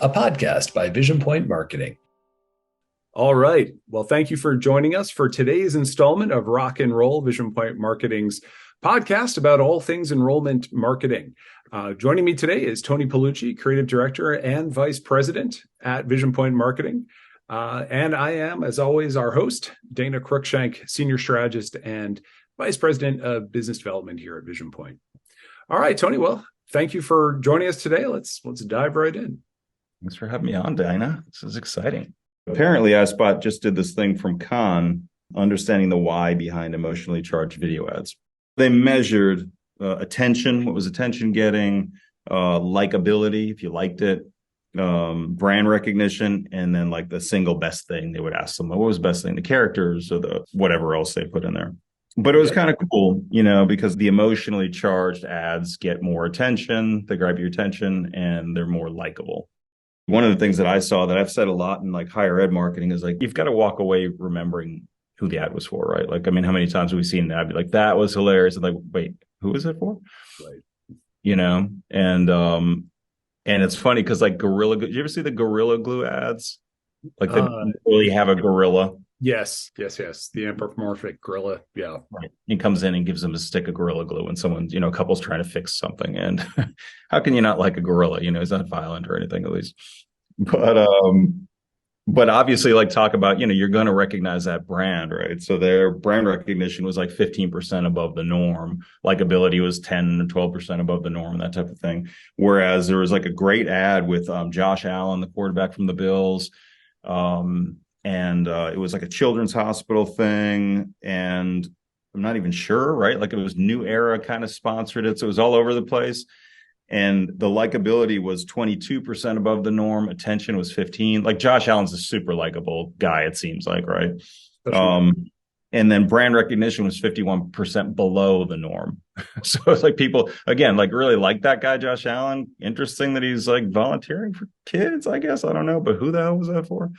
a podcast by VisionPoint Marketing. All right. Well, thank you for joining us for today's installment of Rock Enroll, VisionPoint Marketing's podcast about all things enrollment marketing. Joining me today is Tony Poillucci, Creative Director and Vice President at VisionPoint Marketing. And I am, as always, our host, Dana Cruikshank, Senior Strategist and Vice President of Business Development here at VisionPoint. All right, Tony. Well, thank you for joining us today. Let's dive right in. Thanks for having me on, Dana. This is exciting. Apparently, iSpot just did this thing from Cannes, understanding the why behind emotionally charged video ads. They measured attention, what was attention getting, likability, if you liked it, brand recognition, and then like the single best thing they would ask them, what was the best thing, the characters or the whatever else they put in there. But it was kind of cool, because the emotionally charged ads get more attention, they grab your attention, and they're more likable. One of the things that I saw that I've said a lot in like higher ed marketing is like, you've got to walk away remembering who the ad was for, right? Like, I mean, how many times have we seen an ad be like, that was hilarious. And like, wait, who was it for? Right. And it's funny because like Gorilla, did you ever see the Gorilla Glue ads? Like they really have a gorilla. Yes. The anthropomorphic gorilla. Yeah. Right. He comes in and gives them a stick of Gorilla Glue when someone, a couple's trying to fix something. And how can you not like a gorilla? He's not violent or anything, at least. But obviously, like talk about, you're going to recognize that brand, right? So their brand recognition was like 15% above the norm. Likability was 10 or 12% above the norm, that type of thing. Whereas there was like a great ad with Josh Allen, the quarterback from the Bills. And it was like a children's hospital thing. And I'm not even sure, right? Like it was New Era kind of sponsored it. So it was all over the place. And the likability was 22% above the norm. Attention was 15. Like Josh Allen's a super likable guy, it seems like, right? And then brand recognition was 51% below the norm. So it's like people, again, like really like that guy, Josh Allen. Interesting that he's like volunteering for kids, I guess. I don't know. But who the hell was that for?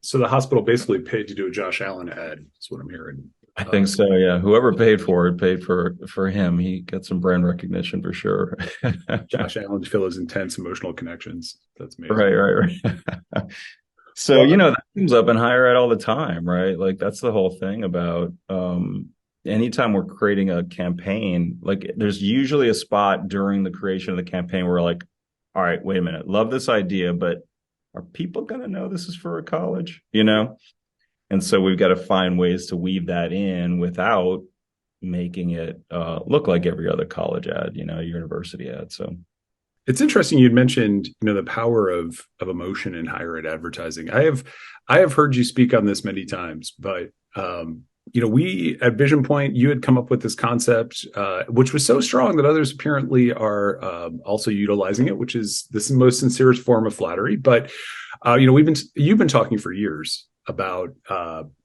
So the hospital basically paid to do a Josh Allen ad. That's what I'm hearing. I think so. Yeah. Whoever paid for it paid for him. He gets some brand recognition for sure. Josh Allen to feel his intense emotional connections. That's amazing. Right. So, that comes up in higher ed all the time, right? Like that's the whole thing about anytime we're creating a campaign, like there's usually a spot during the creation of the campaign where we're like, all right, wait a minute, love this idea, but are people going to know this is for a college, And so we've got to find ways to weave that in without making it look like every other college ad, university ad. So it's interesting you'd mentioned, the power of emotion in higher ed advertising. I have heard you speak on this many times, but we at VisionPoint, you had come up with this concept, which was so strong that others apparently are also utilizing it, which is this most sincerest form of flattery. But you've been talking for years about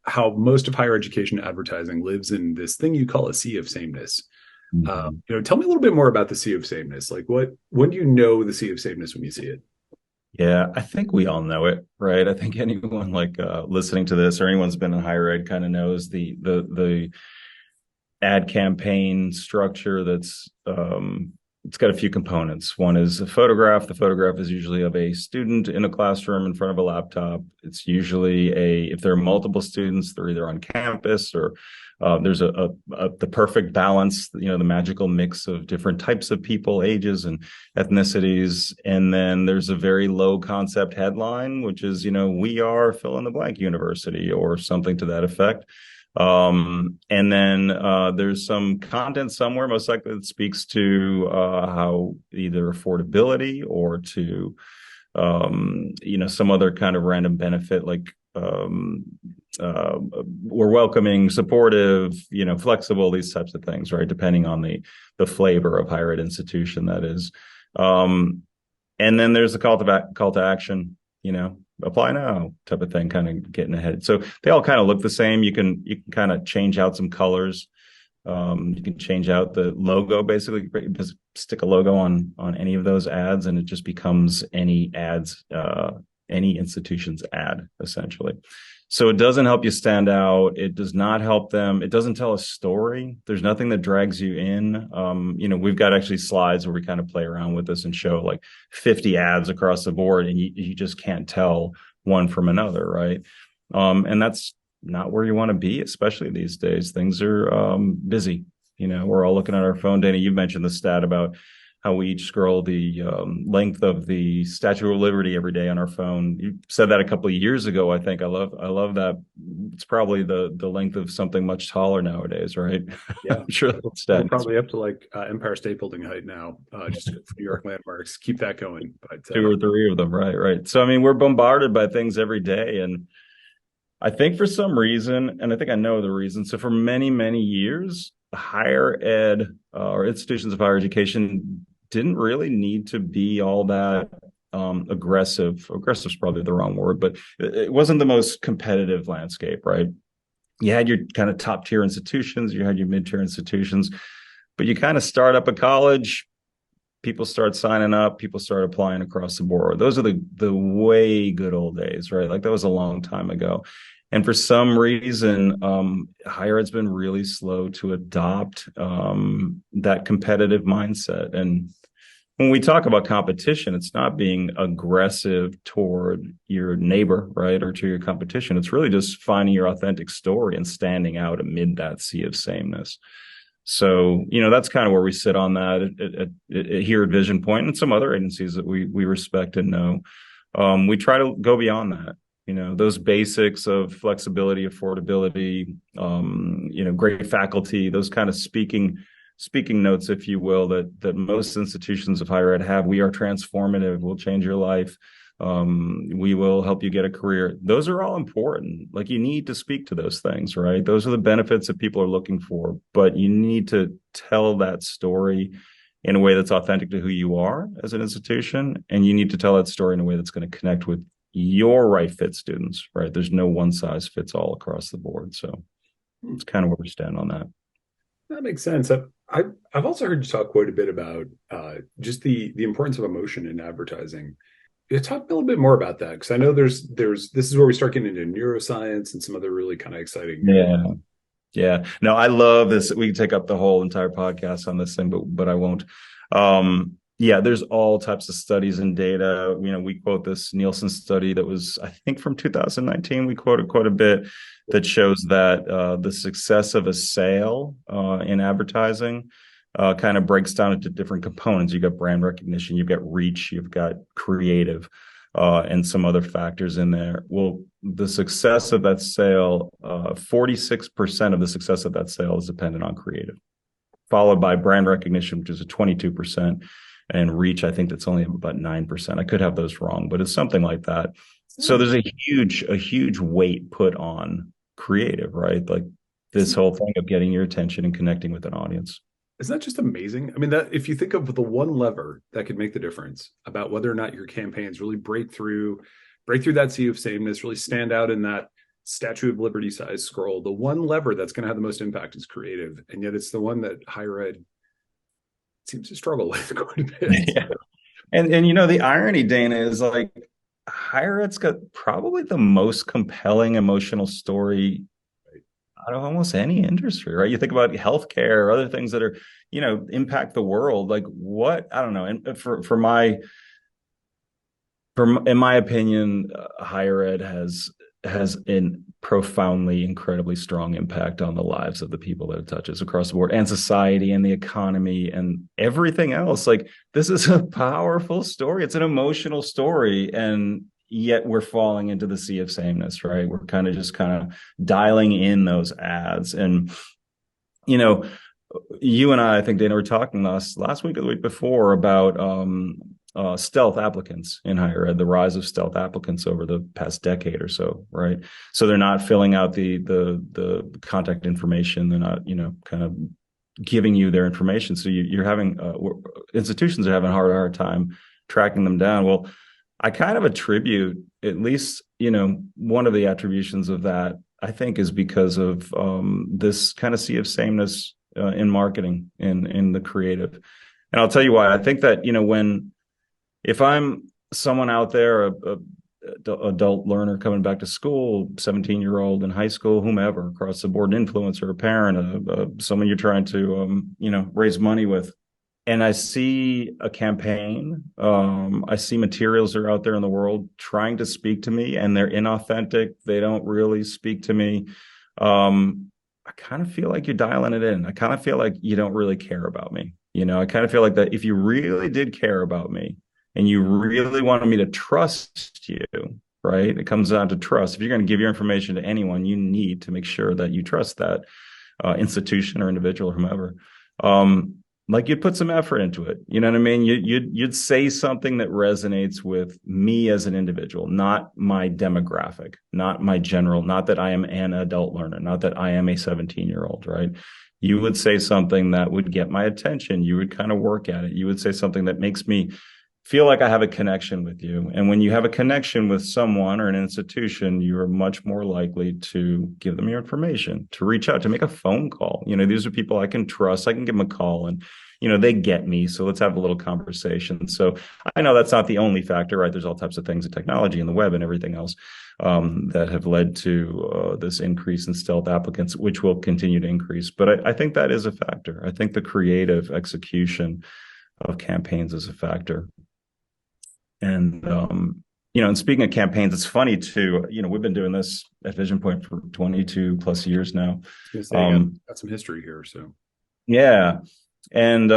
how most of higher education advertising lives in this thing you call a sea of sameness. Mm-hmm. Tell me a little bit more about the sea of sameness. Like when do you know the sea of sameness when you see it? Yeah, I think we all know it, right? I think anyone like listening to this or anyone's been in higher ed kind of knows the ad campaign structure that's it's got a few components. One is a photograph. The photograph is usually of a student in a classroom in front of a laptop. It's usually if there are multiple students, they're either on campus or there's the perfect balance, the magical mix of different types of people, ages and ethnicities. And then there's a very low concept headline, which is, we are fill in the blank university or something to that effect. And then there's some content somewhere, most likely that speaks to how either affordability or to, some other kind of random benefit, like we're welcoming, supportive, flexible, these types of things, right? Depending on the flavor of higher ed institution that is. And then there's a call to action, apply now type of thing, kind of getting ahead. So they all kind of look the same. You can kind of change out some colors. You can change out the logo, basically just stick a logo on any of those ads and it just becomes any institution's ad essentially. So it doesn't help you stand out. It does not help them. It doesn't tell a story. There's nothing that drags you in. We've got actually slides where we kind of play around with this and show like 50 ads across the board, and you just can't tell one from another, right? And that's not where you want to be, especially these days. Things are busy. We're all looking at our phone. Dana, you mentioned the stat about how we each scroll the length of the Statue of Liberty every day on our phone. You said that a couple of years ago, I think. I love that. It's probably the length of something much taller nowadays, right? Yeah, I'm sure we're stat probably up to like Empire State Building height now, just for New York landmarks. Keep that going. But two or three of them, right. So I mean, we're bombarded by things every day, and I think for some reason, and I think I know the reason. So for many, many years, higher ed or institutions of higher education didn't really need to be all that aggressive. Aggressive is probably the wrong word, but it wasn't the most competitive landscape, right? You had your kind of top tier institutions, you had your mid-tier institutions, but you kind of start up a college, people start signing up, people start applying across the board. Those are the way good old days, right? Like that was a long time ago. And for some reason, higher ed's been really slow to adopt that competitive mindset. And when we talk about competition, it's not being aggressive toward your neighbor, right, or to your competition. It's really just finding your authentic story and standing out amid that sea of sameness. So, that's kind of where we sit on that here at VisionPoint and some other agencies that we respect and know. We try to go beyond that. Those basics of flexibility, affordability, great faculty, those kind of speaking notes, if you will, that most institutions of higher ed have. We are transformative. We'll change your life. We will help you get a career. Those are all important. Like you need to speak to those things, right? Those are the benefits that people are looking for, but you need to tell that story in a way that's authentic to who you are as an institution. And you need to tell that story in a way that's going to connect with your right fit students, right? There's no one size fits all across the board. So it's kind of where we stand on that. That makes sense. I've also heard you talk quite a bit about just the importance of emotion in advertising. You talk a little bit more about that, because I know there's this is where we start getting into neuroscience and some other really kind of exciting. Yeah. No, I love this. We can take up the whole entire podcast on this thing, but I won't. There's all types of studies and data. We quote this Nielsen study that was, I think, from 2019. We quoted quite a bit that shows that the success of a sale in advertising kind of breaks down into different components. You've got brand recognition, you've got reach, you've got creative, and some other factors in there. Well, the success of that sale, 46% of the success of that sale is dependent on creative, followed by brand recognition, which is a 22%. And reach, I think that's only about 9%. I could have those wrong, but it's something like that. So there's a huge weight put on creative, right? Like this whole thing of getting your attention and connecting with an audience. Isn't that just amazing? I mean, that if you think of the one lever that could make the difference about whether or not your campaigns really break through that sea of sameness, really stand out in that Statue of Liberty size scroll, the one lever that's going to have the most impact is creative. And yet it's the one that higher ed seems to struggle with quite a bit. Yeah. And the irony, Dana, is like higher ed's got probably the most compelling emotional story out of almost any industry, right? You think about healthcare or other things that are, impact the world. Like what, I don't know. And in my opinion, higher ed has a profoundly, incredibly strong impact on the lives of the people that it touches across the board, and society and the economy and everything else. Like this is a powerful story. It's an emotional story. And yet we're falling into the sea of sameness, right? We're kind of dialing in those ads. And, you and I think, Dana, were talking last week or the week before about stealth applicants in higher ed, the rise of stealth applicants over the past decade or so, right? So they're not filling out the contact information. They're not, kind of giving you their information. So you're having institutions are having a hard time tracking them down. Well, I kind of attribute, at least, one of the attributions of that, I think, is because of this kind of sea of sameness in marketing and in the creative. And I'll tell you why. I think that, if I'm someone out there, adult learner coming back to school, 17-year-old in high school, whomever, across the board, an influencer, a parent, someone you're trying to, raise money with. And I see a campaign. I see materials that are out there in the world trying to speak to me, and they're inauthentic. They don't really speak to me. I kind of feel like you're dialing it in. I kind of feel like you don't really care about me. I kind of feel like that if you really did care about me and you really wanted me to trust you, right? It comes down to trust. If you're going to give your information to anyone, you need to make sure that you trust that institution or individual or whomever. Like you'd put some effort into it. You know what I mean? You'd say something that resonates with me as an individual, not my demographic, not my general, not that I am an adult learner, not that I am a 17-year-old, right? You would say something that would get my attention. You would kind of work at it. You would say something that makes me feel like I have a connection with you. And when you have a connection with someone or an institution, you are much more likely to give them your information, to reach out, to make a phone call. These are people I can trust. I can give them a call and, they get me. So let's have a little conversation. So I know that's not the only factor, right? There's all types of things in technology and the web and everything else that have led to this increase in stealth applicants, which will continue to increase. But I think that is a factor. I think the creative execution of campaigns is a factor. And, and speaking of campaigns, it's funny too, we've been doing this at VisionPoint for 22 plus years now. Got some history here. So, yeah. And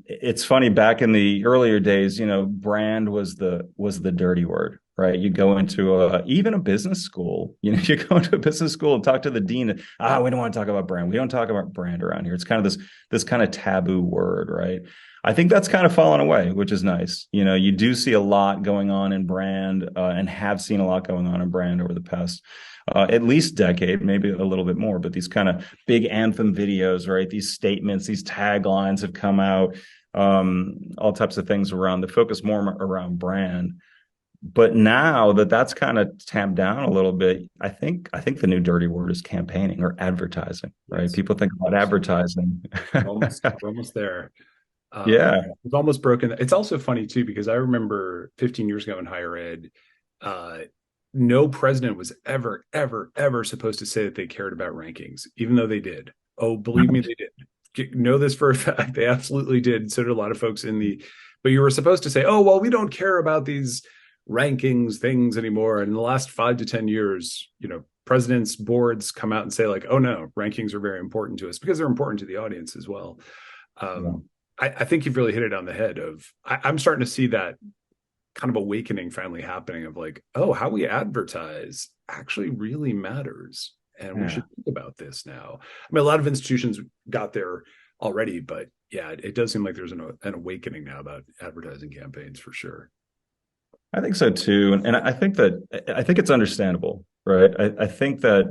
it's funny, back in the earlier days, brand was the dirty word, right? You go into even a business school, you go into a business school and talk to the dean. We don't want to talk about brand. We don't talk about brand around here. It's kind of this kind of taboo word, right? I think that's kind of fallen away, which is nice. You do see a lot going on in brand and have seen a lot going on in brand over the past at least decade, maybe a little bit more, but these kind of big anthem videos, right? These statements, these taglines have come out, all types of things around the focus more around brand. But now that's kind of tamped down a little bit, I think the new dirty word is campaigning or advertising, right? Yes. People think about advertising. We're almost there. Yeah. It's almost broken. It's also funny too, because I remember 15 years ago in higher ed, no president was ever supposed to say that they cared about rankings, even though they did. Oh, believe me, they did. Know this for a fact. They absolutely did. So did a lot of folks but you were supposed to say, oh, well, we don't care about these rankings things anymore. And in the last 5 to 10 years, presidents, boards come out and say like, oh no, rankings are very important to us, because they're important to the audience as well. I think you've really hit it on the head I'm starting to see that kind of awakening finally happening of like, oh, how we advertise actually really matters. And we should think about this now. I mean, a lot of institutions got there already, but yeah, it does seem like there's an awakening now about advertising campaigns for sure. I think so too. And I think it's understandable, right? I think that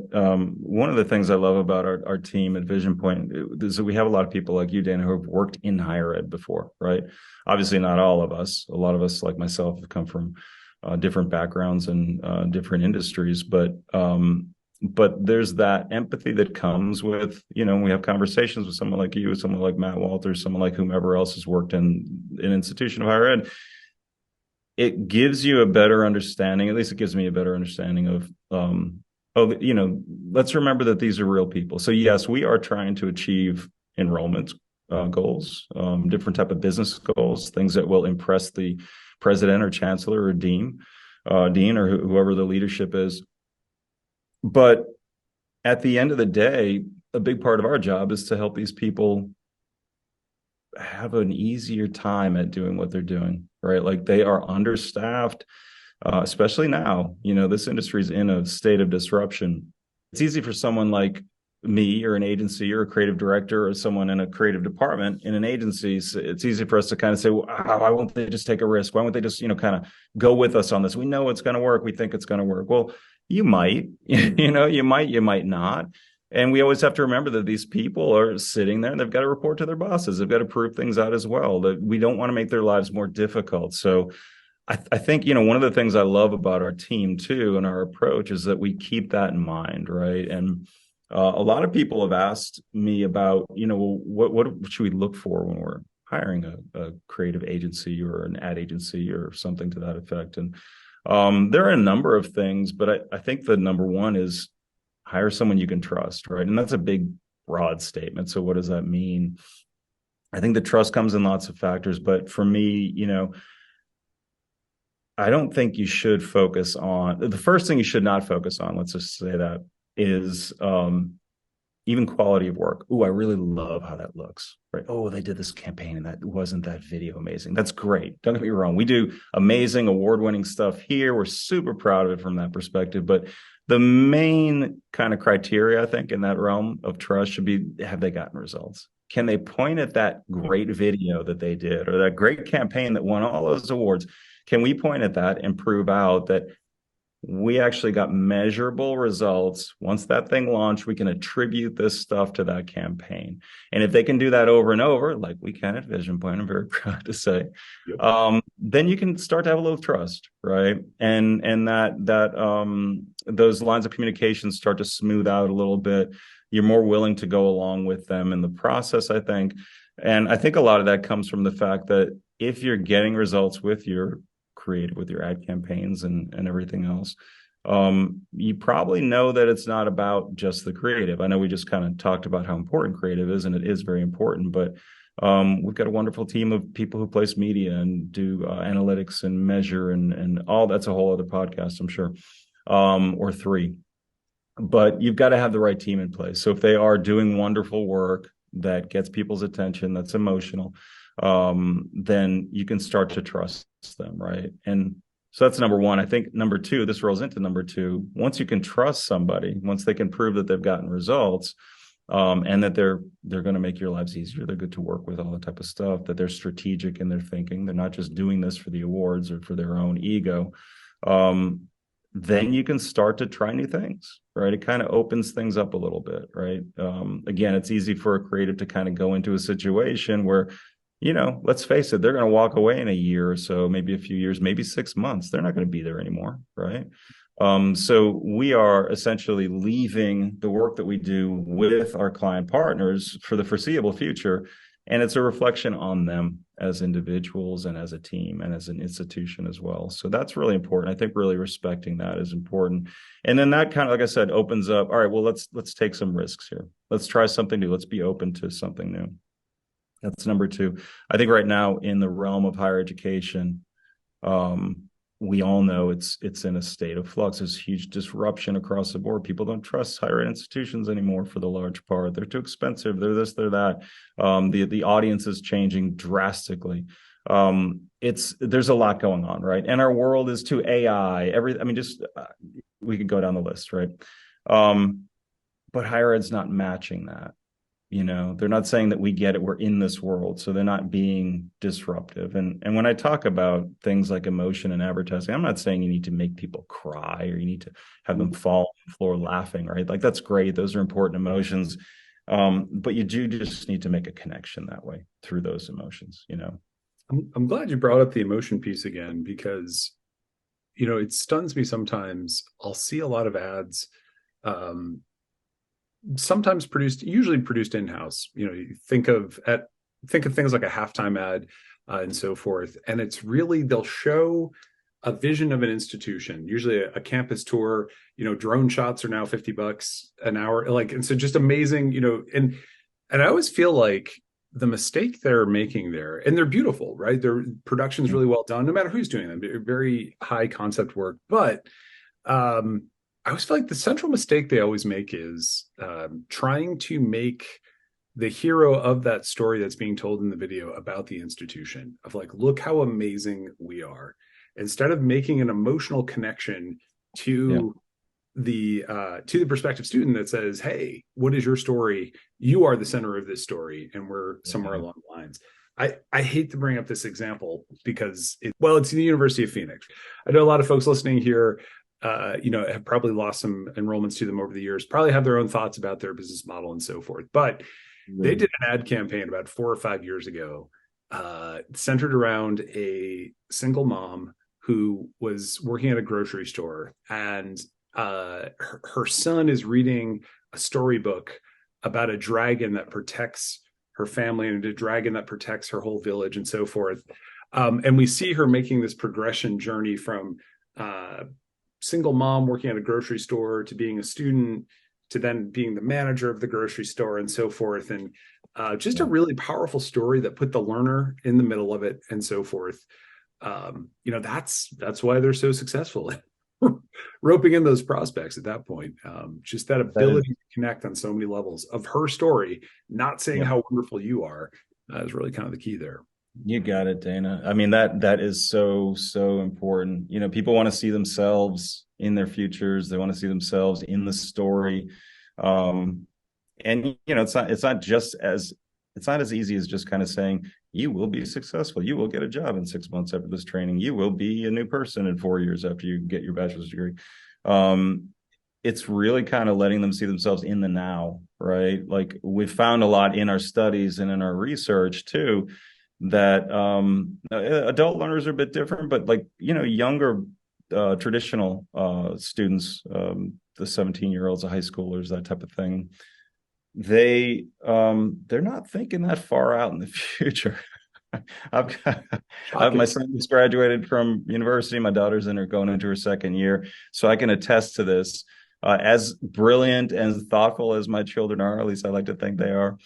one of the things I love about our team at VisionPoint is that we have a lot of people like you, Dan, who have worked in higher ed before, right? Obviously not all of us. A lot of us, like myself, have come from different backgrounds and different industries, but there's that empathy that comes with, we have conversations with someone like you, someone like Matt Walters, someone like whomever else has worked in an institution of higher ed. It gives you a better understanding, at least it gives me a better understanding of, let's remember that these are real people. So yes, we are trying to achieve enrollment goals, different type of business goals, things that will impress the president or chancellor or dean or whoever the leadership is. But at the end of the day, a big part of our job is to help these people have an easier time at doing what they're doing, right? Like they are understaffed, especially now. This industry is in a state of disruption. It's easy for someone like me or an agency or a creative director or someone in a creative department in an agency. It's easy for us to kind of say, well, why won't they just take a risk? Why won't they just, kind of go with us on this? We know it's going to work. We think it's going to work. Well, you might, you might not. And we always have to remember that these people are sitting there and they've got to report to their bosses. They've got to prove things out as well, that we don't want to make their lives more difficult. So I think, one of the things I love about our team too, and our approach, is that we keep that in mind. Right. And a lot of people have asked me about, what should we look for when we're hiring a creative agency or an ad agency or something to that effect. And There are a number of things, but I think the number one is hire someone you can trust, right? And that's a big, broad statement. So what does that mean? I think the trust comes in lots of factors, but for me, I don't think you should focus on the first thing you should not focus on. Let's just say that is even quality of work. Oh, I really love how that looks, right? Oh, they did this campaign and wasn't that video amazing? That's great. Don't get me wrong. We do amazing award-winning stuff here. We're super proud of it from that perspective. But the main kind of criteria, I think, in that realm of trust should be, have they gotten results? Can they point at that great video that they did or that great campaign that won all those awards? Can we point at that and prove out that we actually got measurable results? Once that thing launched, we can attribute this stuff to that campaign. And if they can do that over and over, like we can at VisionPoint, I'm very proud to say, then you can start to have a little trust, right? And those lines of communication start to smooth out a little bit. You're more willing to go along with them in the process, I think. And I think a lot of that comes from the fact that if you're getting results with your creative, with your ad campaigns and everything else, you probably know that it's not about just the creative. I know we just kind of talked about how important creative is, and it is very important, but we've got a wonderful team of people who place media and do analytics and measure and all. That's a whole other podcast, I'm sure, or three. But you've got to have the right team in place. So if they are doing wonderful work that gets people's attention, that's emotional, then you can start to trust them, right? And so that's number one. I think number two, this rolls into number two. Once you can trust somebody, once they can prove that they've gotten results, and that they're going to make your lives easier, they're good to work with, all that type of stuff, that they're strategic in their thinking, they're not just doing this for the awards or for their own ego, then you can start to try new things, right? It kind of opens things up a little bit, right? Again, it's easy for a creative to kind of go into a situation where, let's face it, they're going to walk away in a year or so, maybe a few years, maybe 6 months. They're not going to be there anymore, right? So we are essentially leaving the work that we do with our client partners for the foreseeable future. And it's a reflection on them as individuals and as a team and as an institution as well. So that's really important. I think really respecting that is important. And then that kind of, like I said, opens up, all right, well, let's take some risks here. Let's try something new. Let's be open to something new. That's number two. I think right now in the realm of higher education, we all know it's in a state of flux. There's huge disruption across the board. People don't trust higher ed institutions anymore for the large part. They're too expensive. They're this, they're that. The audience is changing drastically. There's a lot going on, right? And our world is to AI. We could go down the list, right? But higher ed's not matching that. They're not saying that we get it, we're in this world, so they're not being disruptive. And when I talk about things like emotion and advertising, I'm not saying you need to make people cry or you need to have them fall on the floor laughing, right? Like, that's great. Those are important emotions. But you do just need to make a connection that way through those emotions, I'm glad you brought up the emotion piece again, because, it stuns me sometimes. I'll see a lot of ads, sometimes usually produced in-house. You think of things like a halftime ad and so forth, and it's really, they'll show a vision of an institution, usually a campus tour. Drone shots are now $50 an hour, and so just amazing. And I always feel like the mistake they're making there, and they're beautiful, right? Their production's really well done, no matter who's doing them. Very high concept work, but I always feel like the central mistake they always make is trying to make the hero of that story that's being told in the video about the institution, of like, look how amazing we are, instead of making an emotional connection to the prospective student that says, hey, what is your story? You are the center of this story, and we're somewhere along the lines. I hate to bring up this example because it's the University of Phoenix. I know a lot of folks listening here have probably lost some enrollments to them over the years, probably have their own thoughts about their business model and so forth. But they did an ad campaign about 4 or 5 years ago, centered around a single mom who was working at a grocery store, and her son is reading a storybook about a dragon that protects her family and a dragon that protects her whole village and so forth. And we see her making this progression journey from single mom working at a grocery store to being a student to then being the manager of the grocery store and so forth. And just a really powerful story that put the learner in the middle of it and so forth. That's why they're so successful. Roping in those prospects at that point, just that ability to connect on so many levels of her story, not saying how wonderful you are, is really kind of the key there. You got it, Dana. I mean, that is so important. People want to see themselves in their futures. They want to see themselves in the story. And it's not as easy as just kind of saying, you will be successful. You will get a job in 6 months after this training. You will be a new person in 4 years after you get your bachelor's degree. It's really kind of letting them see themselves in the now, right? Like we've found a lot in our studies and in our research too, that adult learners are a bit different, but younger traditional students, the 17-year-olds, the high schoolers, that type of thing, they're not thinking that far out in the future. My son just graduated from university. My daughter's going into her second year, so I can attest to this. As brilliant and thoughtful as my children are, at least I like to think they are.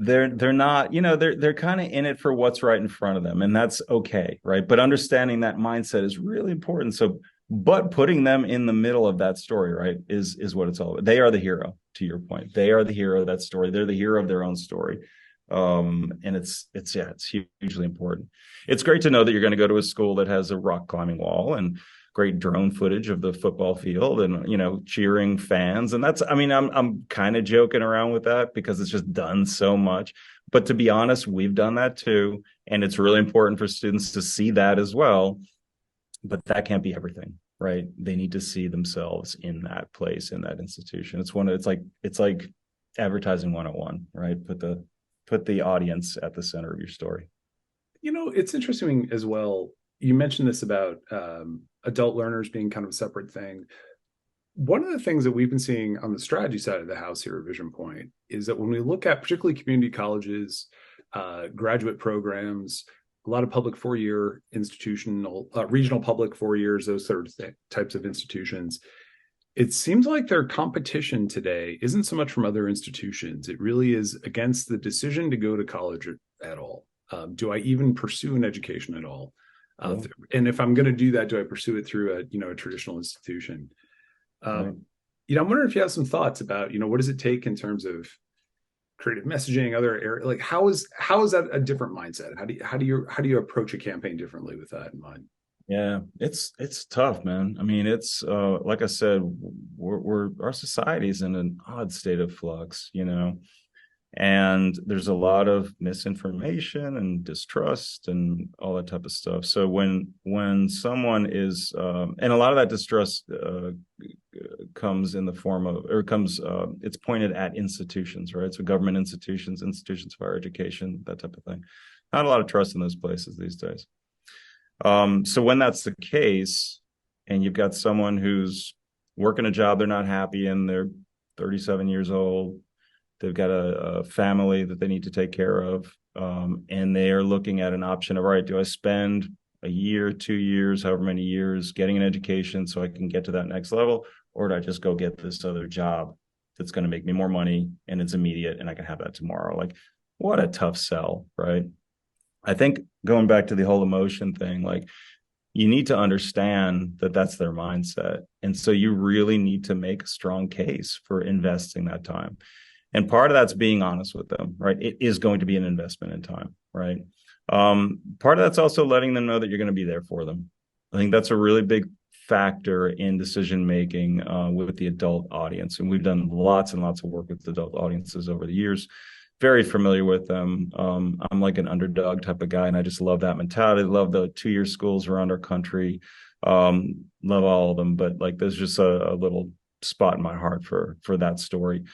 They're not, they're kind of in it for what's right in front of them, and that's okay, right? But understanding that mindset is really important. So, but putting them in the middle of that story, right, is what it's all about. They are the hero, to your point. They are the hero of that story. They're the hero of their own story. And it's hugely important. It's great to know that you're going to go to a school that has a rock climbing wall and great drone footage of the football field and, cheering fans. And I'm kind of joking around with that because it's just done so much. But to be honest, we've done that too. And it's really important for students to see that as well. But that can't be everything, right? They need to see themselves in that place, in that institution. It's like advertising 101, right? Put the audience at the center of your story. It's interesting as well. You mentioned this about adult learners being kind of a separate thing. One of the things that we've been seeing on the strategy side of the house here at VisionPoint is that when we look at particularly community colleges, graduate programs, a lot of public 4-year institutional, regional public 4 years, those sort of types of institutions, it seems like their competition today isn't so much from other institutions. It really is against the decision to go to college at all. Do I even pursue an education at all? And if I'm going to do that, do I pursue it through a traditional institution? I'm wondering if you have some thoughts about, what does it take in terms of creative messaging, other areas? Like how is that a different mindset? How do you approach a campaign differently with that in mind? Yeah, it's tough, man. I mean, it's like I said, our society's in an odd state of flux, and there's a lot of misinformation and distrust and all that type of stuff. So when someone is, and a lot of that distrust comes in the form of, it's pointed at institutions, right? So government institutions of higher education, that type of thing. Not a lot of trust in those places these days. So when that's the case, and you've got someone who's working a job they're not happy in, they're 37 years old, they've got a family that they need to take care of, and they are looking at an option of, all right, do I spend a year, 2 years, however many years getting an education so I can get to that next level, or do I just go get this other job that's going to make me more money and it's immediate and I can have that tomorrow? Like, what a tough sell, right? I think going back to the whole emotion thing, like you need to understand that that's their mindset. And so you really need to make a strong case for investing that time. And part of that's being honest with them, right? It is going to be an investment in time, right? Part of that's also letting them know that you're going to be there for them. I think that's a really big factor in decision-making with the adult audience. And we've done lots and lots of work with adult audiences over the years. Very familiar with them. I'm like an underdog type of guy, and I just love that mentality. Love the 2-year schools around our country. Love all of them, but like there's just a little spot in my heart for that story.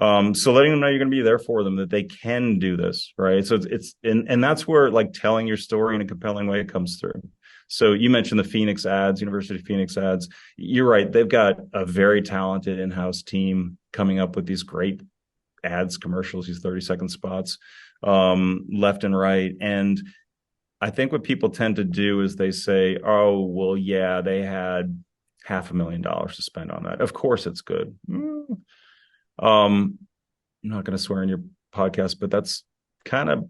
So letting them know you're going to be there for them, that they can do this, right? So and that's where like telling your story in a compelling way comes through. So you mentioned the Phoenix ads, University of Phoenix ads. You're right. They've got a very talented in-house team coming up with these great ads, commercials, these 30-second spots, left and right. And I think what people tend to do is they say, oh, well, yeah, they had $500,000 to spend on that. Of course it's good. I'm not going to swear in your podcast, but that's kind of,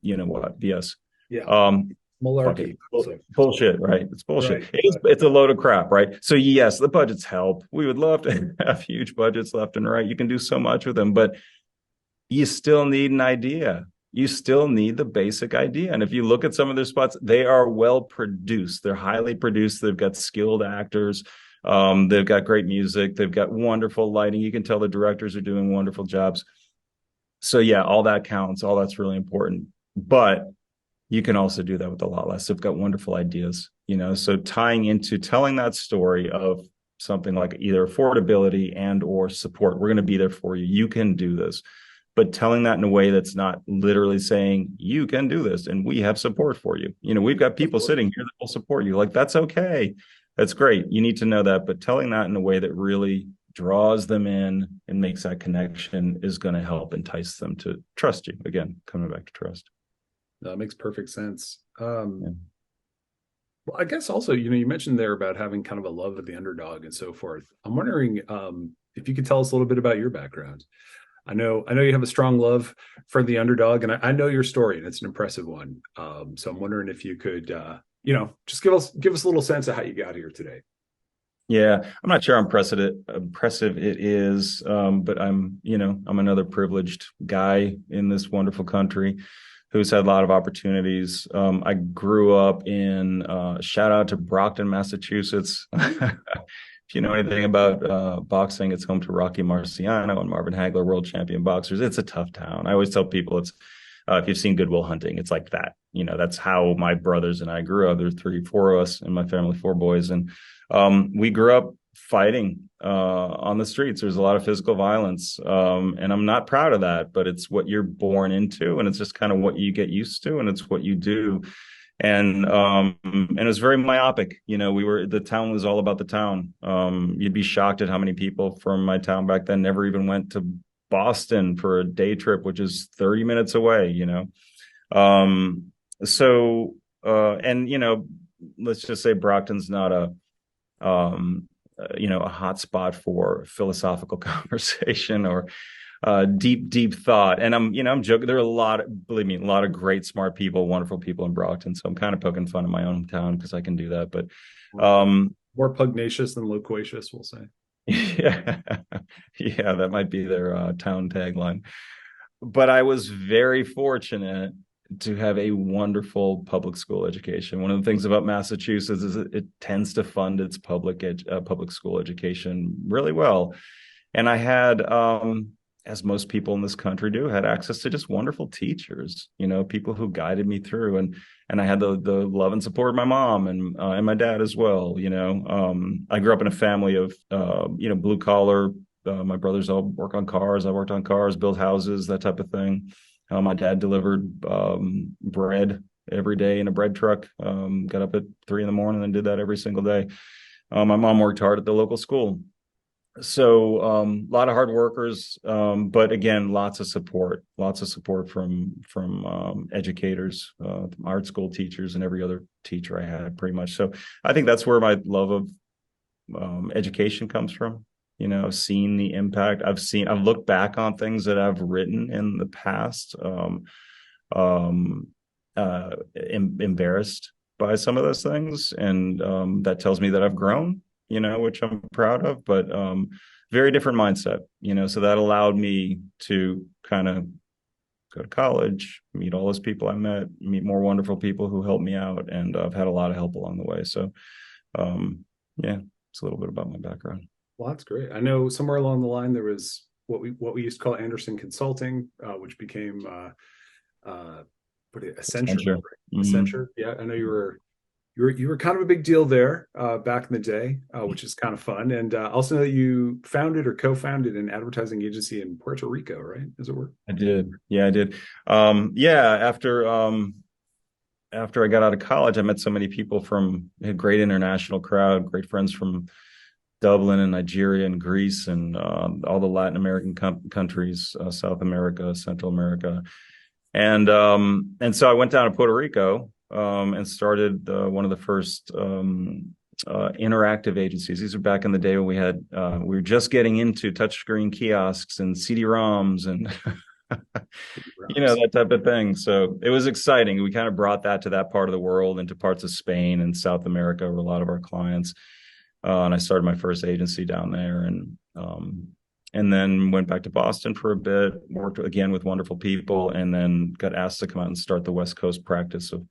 you know what, BS. Yeah. Fuck it. Malarkey. So, Bullshit, right? It's bullshit. right. It's a load of crap, right? So yes, the budgets help. We would love to have huge budgets left and right. You can do so much with them, but you still need an idea. You still need the basic idea. And if you look at some of their spots, they are well produced. They're highly produced. They've got skilled actors. They've got great music. They've got wonderful lighting. You can tell the directors are doing wonderful jobs. So yeah, all that counts. All that's really important. But you can also do that with a lot less. They've got wonderful ideas, you know, so tying into telling that story of something like either affordability and or support. We're going to be there for you. You can do this, but telling that in a way that's not literally saying you can do this and we have support for you. You know, we've got people sitting here that will support you. Like, that's okay. That's great. You need to know that, but telling that in a way that really draws them in and makes that connection is going to help entice them to trust you. Again, coming back to trust. That makes perfect sense. Well, I guess also, you know, you mentioned there about having kind of a love of the underdog and so forth. I'm wondering if you could tell us a little bit about your background. I know you have a strong love for the underdog, and I know your story, and it's an impressive one. So I'm wondering if you could, you know, just give us a little sense of how you got here today. Yeah, I'm not sure how impressive it is, but I'm another privileged guy in this wonderful country who's had a lot of opportunities. I grew up in, shout out to Brockton, Massachusetts. If you know anything about boxing, it's home to Rocky Marciano and Marvin Hagler, world champion boxers. It's a tough town. I always tell people it's, if you've seen Good Will Hunting, it's like that. You know, that's how my brothers and I grew up. There's 4 of us in my family, 4 boys. And we grew up fighting on the streets. There's a lot of physical violence. And I'm not proud of that, but it's what you're born into. And it's just kind of what you get used to. And it's what you do. And it was very myopic. You know, the town was all about the town. You'd be shocked at how many people from my town back then never even went to Boston for a day trip, which is 30 minutes away, you know? And, you know, let's just say Brockton's not a hot spot for philosophical conversation or deep thought. And I'm joking. There are believe me, a lot of great, smart people, wonderful people in Brockton. So I'm kind of poking fun at my own town because I can do that. But more pugnacious than loquacious, we'll say. Yeah, that might be their town tagline. But I was very fortunate to have a wonderful public school education. One of the things about Massachusetts is it tends to fund its public school education really well. And I had, as most people in this country do, had access to just wonderful teachers, you know, people who guided me through. And I had the love and support of my mom and my dad as well. You know, I grew up in a family of, blue collar. My brothers all work on cars. I worked on cars, built houses, that type of thing. My dad delivered bread every day in a bread truck. Got up at 3 a.m. and did that every single day. My mom worked hard at the local school. So a lot of hard workers, but again, lots of support from educators, art school teachers, and every other teacher I had, pretty much. So I think that's where my love of education comes from. You know, I've seen the impact. I've looked back on things that I've written in the past, embarrassed by some of those things, and that tells me that I've grown, you know, which I'm proud of, but very different mindset, you know, so that allowed me to kind of go to college, meet all those people I met, meet more wonderful people who helped me out, and I've had a lot of help along the way. So, yeah, it's a little bit about my background. Well, that's great. I know somewhere along the line there was what we used to call Anderson Consulting, which became Accenture. Mm-hmm. Accenture. Yeah, I know you were kind of a big deal there back in the day, which is kind of fun. And also that you founded or co-founded an advertising agency in Puerto Rico, right? Does it work? I did. Yeah, I did. After I got out of college, I met so many people from a great international crowd, great friends from Dublin and Nigeria and Greece and all the Latin American countries, South America, Central America. And so I went down to Puerto Rico and started one of the first interactive agencies. These are back in the day when we were just getting into touchscreen kiosks and CD-ROMs and that type of thing. So it was exciting. We kind of brought that to that part of the world, into parts of Spain and South America where a lot of our clients. And I started my first agency down there, and then went back to Boston for a bit, worked again with wonderful people, and then got asked to come out and start the West Coast practice of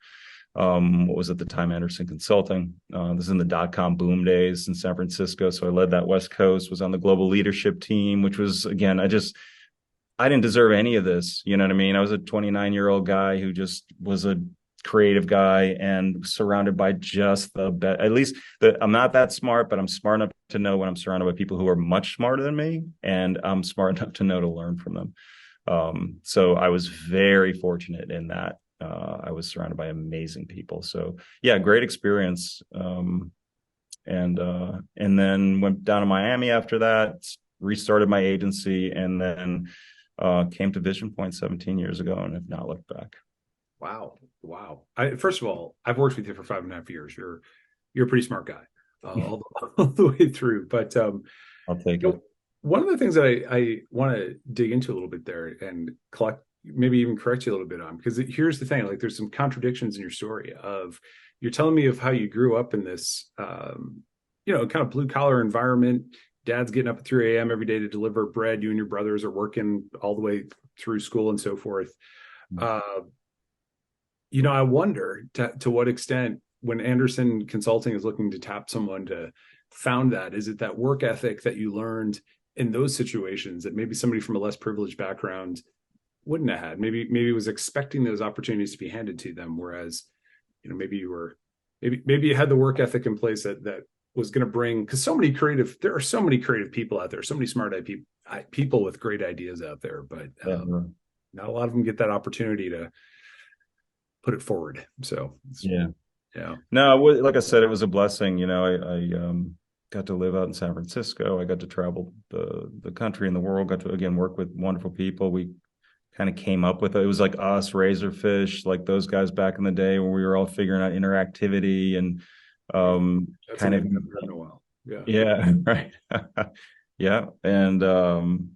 what was at the time Anderson Consulting. This is in the dot-com boom days in San Francisco. So I led that West Coast, was on the global leadership team, which was, again, I didn't deserve any of this. You know what I mean? I was a 29-year-old guy who just was a creative guy and surrounded by just the best. At least I'm not that smart, but I'm smart enough to know when I'm surrounded by people who are much smarter than me, and I'm smart enough to know to learn from them. So I was very fortunate in that. I was surrounded by amazing people. So yeah, great experience. And then went down to Miami after that, restarted my agency, and then came to VisionPoint 17 years ago and have not looked back. Wow. First of all, I've worked with you for 5.5 years. You're a pretty smart guy all the way through. But I'll take it. One of the things that I want to dig into a little bit there and maybe even correct you a little bit on, because here's the thing, like there's some contradictions in your story of, you're telling me of how you grew up in this, kind of blue collar environment. Dad's getting up at 3 a.m. every day to deliver bread. You and your brothers are working all the way through school and so forth. I wonder to what extent, when Anderson Consulting is looking to tap someone to found that, is it that work ethic that you learned in those situations that maybe somebody from a less privileged background wouldn't have had? Maybe was expecting those opportunities to be handed to them, whereas maybe you had the work ethic in place that was going to bring, because there are so many creative people out there, so many smart people with great ideas out there, but not a lot of them get that opportunity to put it forward. So yeah. No, like I said, it was a blessing. I got to live out in San Francisco. I got to travel the country and the world. Got to again work with wonderful people. We kind of came up with it. It was like us, Razorfish, like those guys back in the day when we were all figuring out interactivity and kind of in a while. Yeah, right. Yeah, and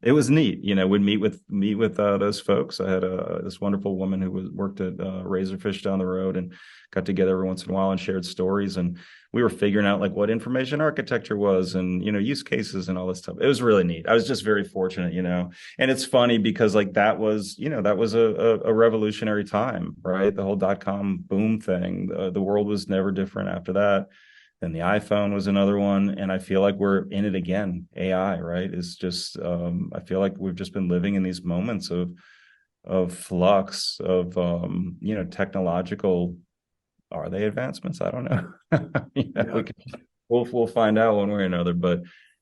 it was neat. We'd meet with those folks. I had this wonderful woman who worked at Razorfish down the road, and got together every once in a while and shared stories. And we were figuring out like what information architecture was, and use cases and all this stuff. It was really neat. I was just very fortunate, And it's funny because like that was a revolutionary time, right? The whole .com boom thing. The world was never different after that. Then the iPhone was another one. And I feel like we're in it again. AI, right? It's just, I feel like we've just been living in these moments of flux of, technological, are they advancements? I don't know. We'll find out one way or another, but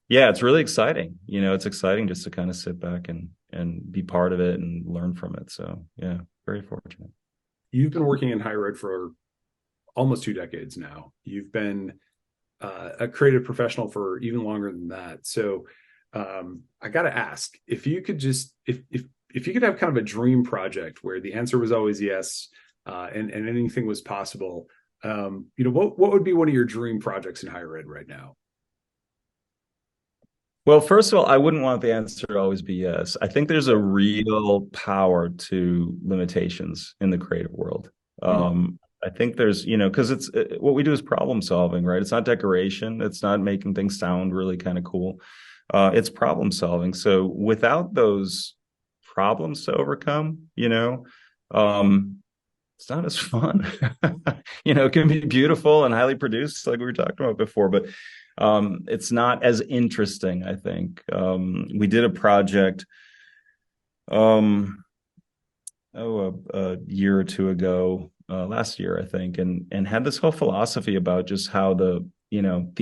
yeah, it's really exciting. It's exciting just to kind of sit back and be part of it and learn from it. So yeah, very fortunate. You've been working in higher ed for almost 2 decades now. You've been a creative professional for even longer than that. So I got to ask, if you could have kind of a dream project where the answer was always yes, and anything was possible, what would be one of your dream projects in higher ed right now? Well, first of all, I wouldn't want the answer to always be yes. I think there's a real power to limitations in the creative world. I think there's, because it's what we do is problem solving, right? It's not decoration. It's not making things sound really kind of cool. It's problem solving. So without those problems to overcome, it's not as fun. It can be beautiful and highly produced, like we were talking about before, but it's not as interesting, I think. We did a project a year or two ago, last year, I think, and had this whole philosophy about just how the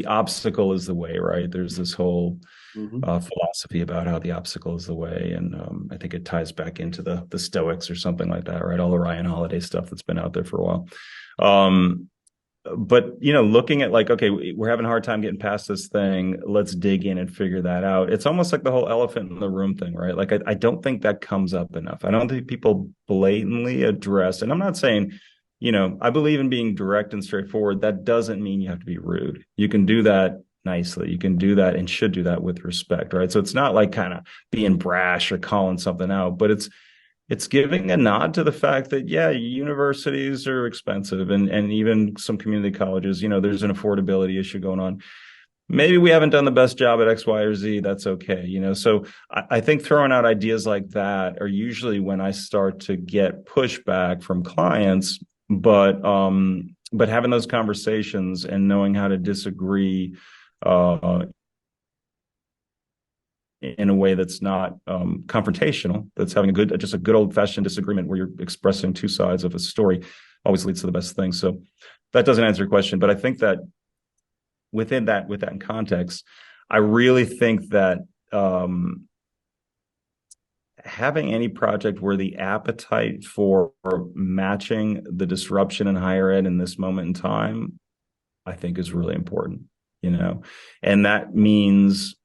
obstacle is the way, right? There's this whole philosophy about how the obstacle is the way. And I think it ties back into the Stoics or something like that, right? All the Ryan Holiday stuff that's been out there for a while. But, looking at like, okay, we're having a hard time getting past this thing. Let's dig in and figure that out. It's almost like the whole elephant in the room thing, right? Like, I don't think that comes up enough. I don't think people blatantly address, and I'm not saying, I believe in being direct and straightforward. That doesn't mean you have to be rude. You can do that nicely. You can do that and should do that with respect, right? So it's not like kind of being brash or calling something out, but it's giving a nod to the fact that, yeah, universities are expensive, and even some community colleges, there's an affordability issue going on. Maybe we haven't done the best job at X, Y, or Z. That's okay. So I think throwing out ideas like that are usually when I start to get pushback from clients, but having those conversations and knowing how to disagree in a way that's not confrontational, that's having just a good old fashioned disagreement where you're expressing two sides of a story, always leads to the best thing. So that doesn't answer your question, but I think that with that in context, I really think that having any project where the appetite for matching the disruption in higher ed in this moment in time, I think is really important, and that means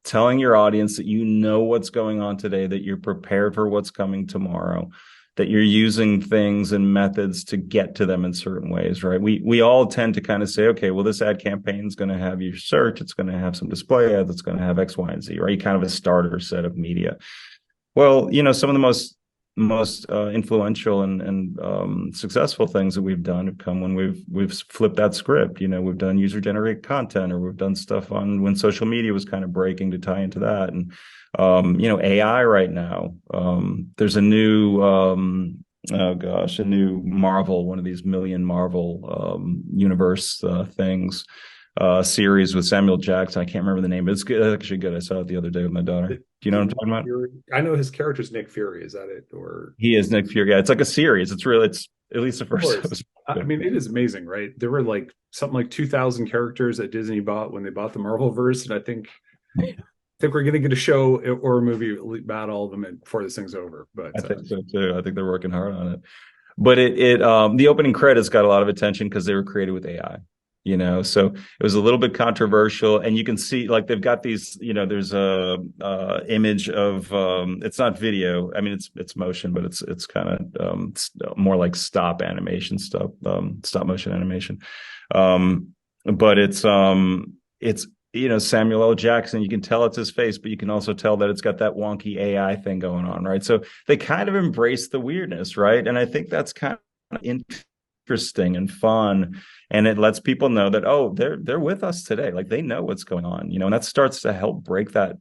telling your audience that what's going on today, that you're prepared for what's coming tomorrow, that you're using things and methods to get to them in certain ways, right? We all tend to kind of say, okay, well, this ad campaign is going to have your search, it's going to have some display ads, it's going to have X, Y, and Z, right? Kind of a starter set of media. Well, some of the most influential and successful things that we've done have come when we've flipped that script. We've done user generated content, or we've done stuff on when social media was kind of breaking to tie into that. And AI right now, there's a new a new Marvel, one of these million Marvel universe things, series with Samuel Jackson. I can't remember the name, but it's good. It's actually good. I saw it the other day with my daughter. Do you know what I'm talking about? Fury. I know his character's Nick Fury. Is that it? Or he is Nick Fury. Yeah, it's like a series. It's at least the first. I mean, it is amazing, right? There were like something like 2,000 characters that Disney bought when they bought the Marvel verse, and I think we're going to get a show or a movie about all of them before this thing's over. But I think so too. I think they're working hard on it. But the opening credits got a lot of attention because they were created with AI. So it was a little bit controversial, and you can see like they've got these, there's a image of it's not video. I mean, it's motion, but it's kind of more like stop animation stuff, stop motion animation. But it's Samuel L. Jackson. You can tell it's his face, but you can also tell that it's got that wonky AI thing going on, right? So they kind of embrace the weirdness, right? And I think that's kind of interesting and fun, and it lets people know that, oh, they're with us today, like they know what's going on, and that starts to help break that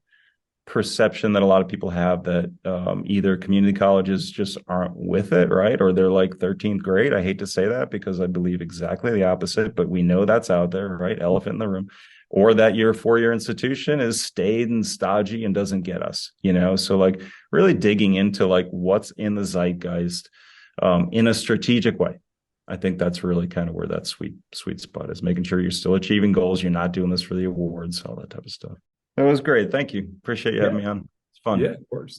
perception that a lot of people have that either community colleges just aren't with it, right, or they're like 13th grade. I hate to say that because I believe exactly the opposite, but we know that's out there, right? Elephant in the room. Or that your 4-year institution is staid and stodgy and doesn't get us, so like really digging into like what's in the zeitgeist in a strategic way. I think that's really kind of where that sweet spot is, making sure you're still achieving goals. You're not doing this for the awards, all that type of stuff. That was great. Thank you. Appreciate you having me on. It's fun. Yeah, of course.